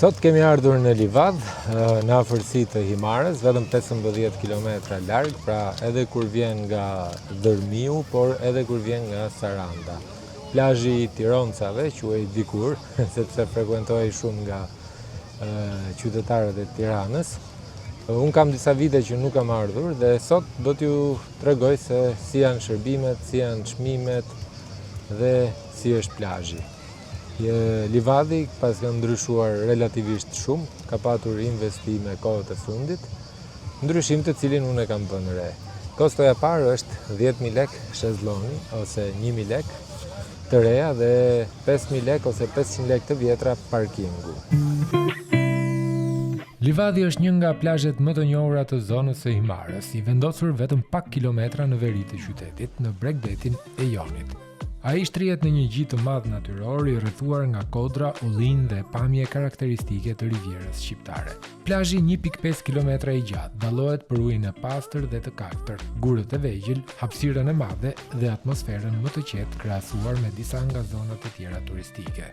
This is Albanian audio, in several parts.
Sot kemi ardhur në Livadh, në afërsi të Himarës, vetëm 15 km larg, pra edhe kur vjen nga Dërmiu, por edhe kur vjen nga Saranda. Plazhi i Tironcave, quhej dikur, sepse frekuentohej shumë nga qytetarët e Tiranës. Unë kam disa vite që nuk kam ardhur dhe sot do t'ju tregoj se si janë shërbimet, si janë çmimet dhe si është plazhi. Livadhi pas ka ndryshuar relativisht shumë, ka patur investime kohët e fundit, ndryshim të cilin unë e kam bënë re. Kostoja parë është 10.000 lek shezllongi ose 1.000 lek të reja dhe 5.000 lek ose 500 lek të vjetra parkingu. Livadhi është një nga plazhet më të njohura të zonës së Himarës, i vendosur vetëm pak kilometra në veri të qytetit, në bregdetin e Jonit. Ai shtrihet në një gjit të madh natyror i rrethuar nga kodra, ullinj dhe pamje karakteristike të rivierës shqiptare. Plazhi 1.5 km i gjatë dallohet për ujin e pastër dhe të kaltër, gurët e vegjël, hapësirën e madhe dhe atmosferën më të qetë krahasuar me disa nga zonat e tjera turistike.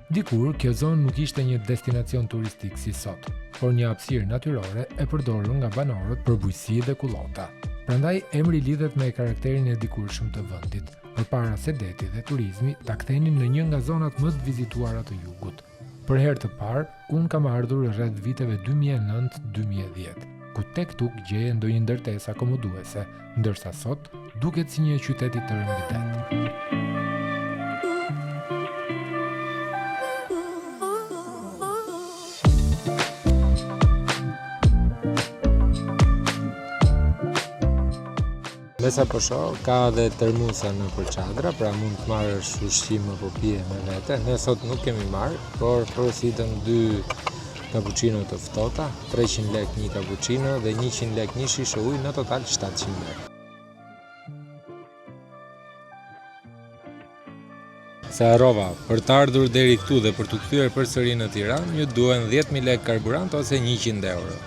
Dikur, kjo zonë nuk ishte një destinacion turistik si sot, por një hapësirë natyrore e përdorur nga banorët për bujqësi dhe kullota. Prandaj emri lidhet me karakterin e dikurshëm të vendit, përpara se deti dhe turizmi ta kthenin në një nga zonat më të vizituara të jugut. Për herë të parë, unë kam ardhur rreth viteve 2009-2010, ku tek tuk gjeje ndonjë ndërtesë akomoduese, ndërsa sot duket si një qytet i tërë mbi det. Me sa po shoh, ka edhe termusa në përçadra, pra mund të marrësh ushqim apo pije me vete. Ne sot nuk kemi marrë, por porositëm 2 cappuccino të ftohta, 300 lek një cappuccino dhe 100 lek një shishe ujë, në total 700 lek. Se harrova, për të ardhur deri këtu dhe për të kthyer përsëri në Tiranë, ju duhen 10.000 lek karburant ose 100 euro.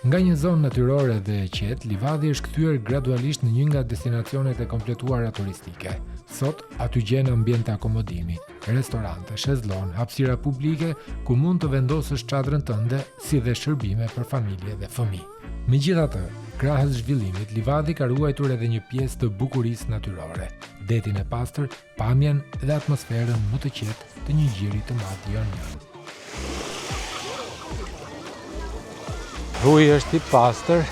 Nga një zonë natyrore dhe e qetë, Livadhi është kthyer gradualisht në një nga destinacionet e kompletuara turistike. Sot, aty gjen ambiente akomodimi, restorante, shezllon, hapësira publike ku mund të vendosësh çadrën tënde, si dhe shërbime për familje dhe fëmijë. Megjithatë, krahas zhvillimit, Livadhi ka ruajtur edhe një pjesë të bukurisë natyrore, detin e pastër, pamjen dhe atmosferën më të qetë të një gjiri të madh jonian. Uji është i pastër,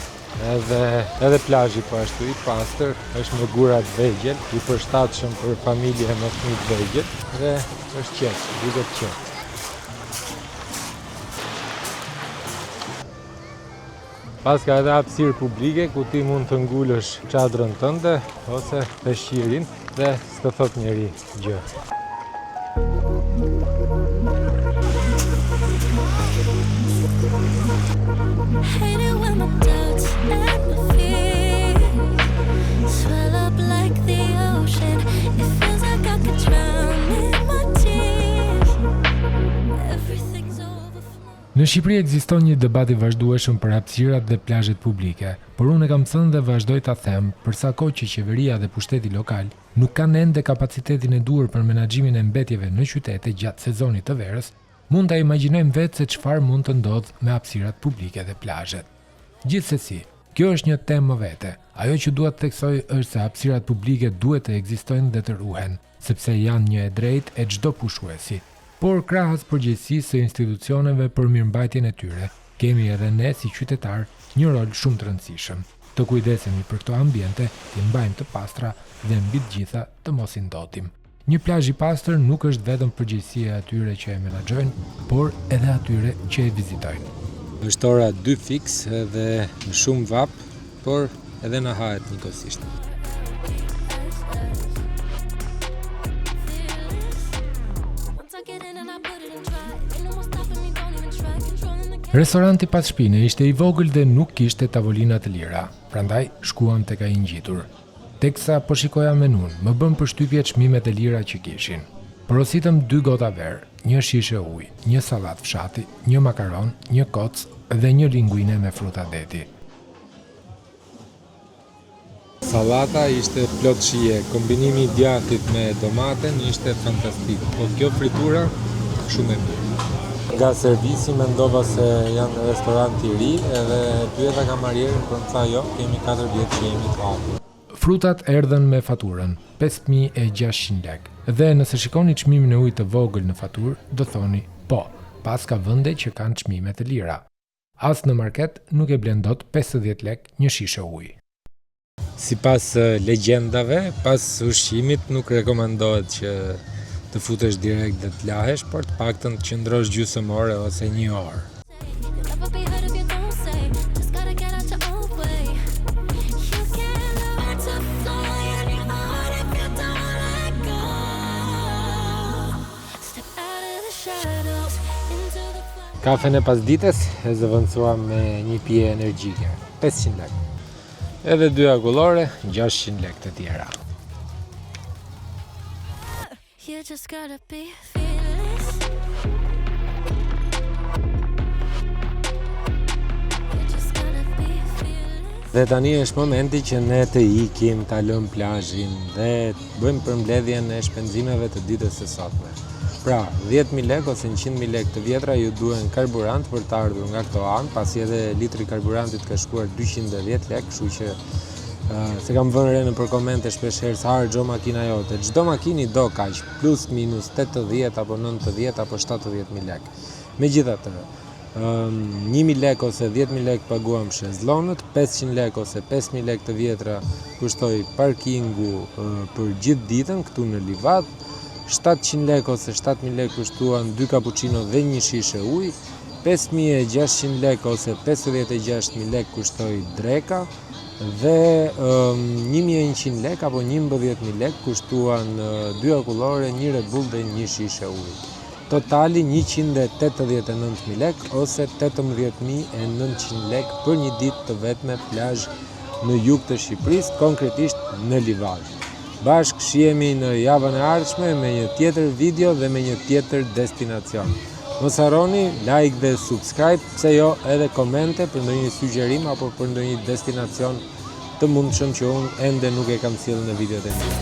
edhe plazhi po ashtu i pastër, është me gurat vegjël, i përshtatshëm për familje me fëmijë të vegjël dhe është qetë, duket qetë. Pas ka edhe hapësirë publike ku ti mund të ngulësh çadrën tënde ose peshqirin dhe s'të thot njeri gjë. Në Shqipëri ekziston një debat i vazhdueshëm për hapësirat dhe plazhet publike, por unë kam thënë dhe vazhdoj ta them, për sa kohë që qeveria dhe pushteti lokal nuk kanë ende kapacitetin e duhur për menaxhimin e mbetjeve në qytete gjatë sezonit të verës, mund ta imagjinojmë vetë se çfarë mund të ndodhë me hapësirat publike dhe plazhet. Gjithsesi, kjo është një temë më vete. Ajo që dua të theksoj është se hapësirat publike duhet të ekzistojnë dhe të ruhen, sepse janë një e drejtë e çdo pushuesi. Por krahas përgjegjësisë së institucioneve për mirëmbajtjen e tyre, kemi edhe ne si qytetar një rol shumë të rëndësishëm. Të kujdesemi për këto ambiente, t'i mbajmë të pastra dhe mbi të gjitha të mos i ndotim. Një plazh i pastër nuk është vetëm përgjegjësia e atyre që e menaxhojnë, por edhe atyre që e vizitojnë. Është ora 2 fiks dhe shumë vap, por edhe na hahet njëkohësisht. Restoranti pas shpine ishte i vogël dhe nuk kishte tavolina të lira, prandaj shkuam tek ai ngjitur. Teksa po shikoja menun, më bën përshtypje çmimet e lira që kishin. Porositëm 2 gota verë, një shishe ujë, një sallatë fshati, një makaron, një kocë dhe një linguine me fruta deti. Sallata ishte plot shije, kombinimi i djathit me domaten ishte fantastik, po kjo fritura shumë e mirë. Nga servisi mendova se janë restorant i ri edhe pyeta kamarierin për më tha jo, kemi 4 vjet që jemi të hapur. Frutat erdhen me faturën 5.600 lek dhe nëse shikoni çmimin e ujit të vogël në faturë, do thoni po, pas ka vende që kanë çmime të lira. As në market nuk e blen dot 50 lek një shishe ujë. Sipas legjendave, pas ushqimit nuk rekomandohet që të futesh direkt dhe të lahesh, por të paktën të qëndrosh gjysmë ore ose 1 orë. Kafen e pasdites e zëvendësuam me një pije energjike, 500 lek. Edhe 2 akullore, 600 lek të tjera. Dhe tani është momenti që ne të ikim, ta lëm plazhin dhe bëjmë përmbledhjen e shpenzimeve të ditës së sotme. Pra, 10.000 lek ose 100.000 lek të vjetra ju duhen karburant për të ardhur nga këto anë, pasi edhe litri karburantit ka shkuar 210 lek, kështu që se kam vënë re në për komente shpeshherë se harxho makina jote. Çdo makinë do kaq, plus minus 80 apo 90 apo 70.000 lek. Megjithatë, 1.000 lek ose 10.000 lek paguam shezllonët, 500 lek ose 5.000 lek të vjetra kushtoi parkingu për gjithë ditën këtu në Livad. 700 lek ose 7.000 lek kushtuan 2 cappuccino dhe një shishe ujë, 5.600 lek ose 56.000 lek kushtoi dreka dhe 1.100 lek apo 11.000 lek kushtuan 2 akullore, 1 Red Bull dhe një shishe ujë. Totali 189.000 lek ose 18.900 lek për një ditë të vetme plazh në jug të Shqipërisë, konkretisht në Livad. Bashkë shihemi në javën e ardhshme me një tjetër video dhe me një tjetër destinacion. Mos harroni like dhe subscribe, pse jo edhe komente për ndonjë sugjerim apo për ndonjë destinacion të mundshëm që unë ende nuk e kam sjellë në videot e mia.